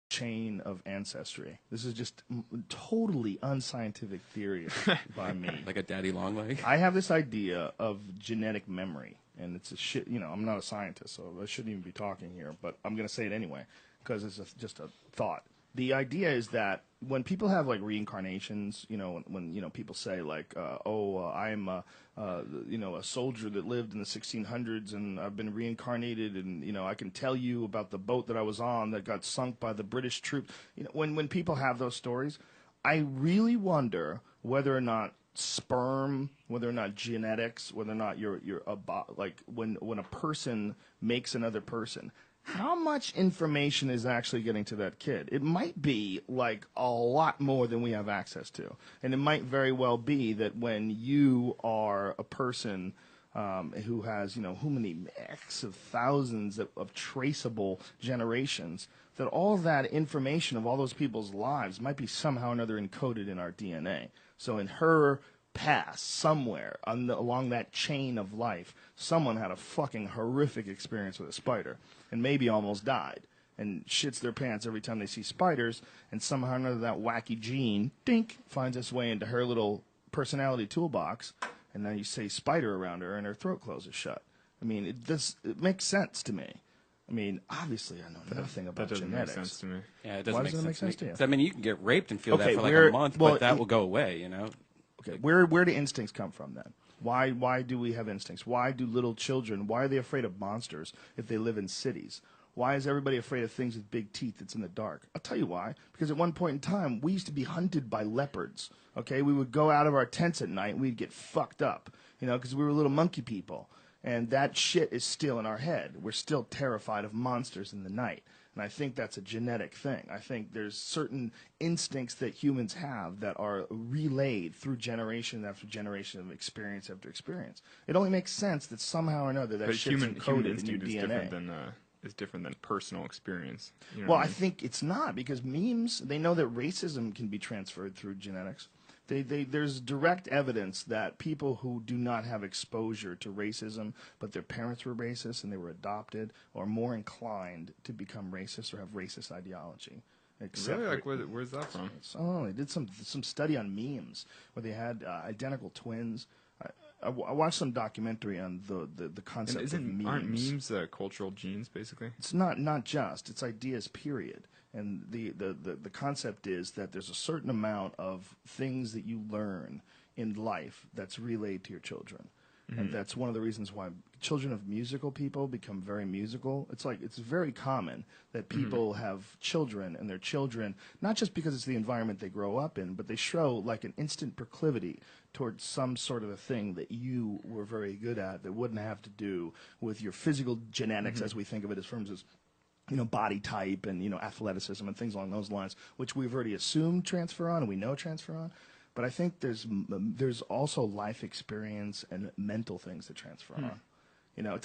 chain of ancestry. This is just totally unscientific theory by me. Like a daddy long leg? I have this idea of genetic memory, and it's a shit, I'm not a scientist, so I shouldn't even be talking here, but I'm going to say it anyway, because it's just a thought. The idea is that when people have like reincarnations, when people say like, I'm a soldier that lived in the 1600s and I've been reincarnated, and I can tell you about the boat that I was on that got sunk by the British troops. When people have those stories, I really wonder whether or not sperm, whether or not genetics, whether or not when a person makes another person, how much information is actually getting to that kid? It might be like a lot more than we have access to. And it might very well be that when you are a person who has, how many X of thousands of traceable generations, that all that information of all those people's lives might be somehow or another encoded in our DNA. So in her past, somewhere along that chain of life, someone had a fucking horrific experience with a spider and maybe almost died and shits their pants every time they see spiders, and somehow or another that wacky gene, dink, finds its way into her little personality toolbox, and then you say spider around her and her throat closes shut. I mean, it makes sense to me. I mean, obviously, I know nothing about genetics. That doesn't make sense to me. Yeah, it Why doesn't make sense to you? I mean, you can get raped and feel that for like a month, but that will go away, Okay, where do instincts come from then? Why do we have instincts? Why do little children, why are they afraid of monsters if they live in cities? Why is everybody afraid of things with big teeth that's in the dark? I'll tell you why. Because at one point in time, we used to be hunted by leopards, okay? We would go out of our tents at night and we'd get fucked up, because we were little monkey people. And that shit is still in our head. We're still terrified of monsters in the night. And I think that's a genetic thing. I think there's certain instincts that humans have that are relayed through generation after generation of experience after experience. It only makes sense that somehow or another that shit's encoded in your DNA. Is different than personal experience. I think it's not, because memes, they know that racism can be transferred through genetics. There's direct evidence that people who do not have exposure to racism, but their parents were racist and they were adopted, are more inclined to become racist or have racist ideology. Really? Like, where's that from? They did some study on memes where they had identical twins. I watched some documentary on the concept of memes. Aren't memes cultural genes, basically? It's not just. It's ideas, period. And the concept is that there's a certain amount of things that you learn in life that's relayed to your children. Mm-hmm. And that's one of the reasons why children of musical people become very musical. It's very common that people have children, and their children, not just because it's the environment they grow up in, but they show like an instant proclivity towards some sort of a thing that you were very good at that wouldn't have to do with your physical genetics, as we think of it, as terms as body type and, athleticism and things along those lines, which we've already assumed transfer on and we know transfer on. But I think there's also life experience and mental things that transfer on. It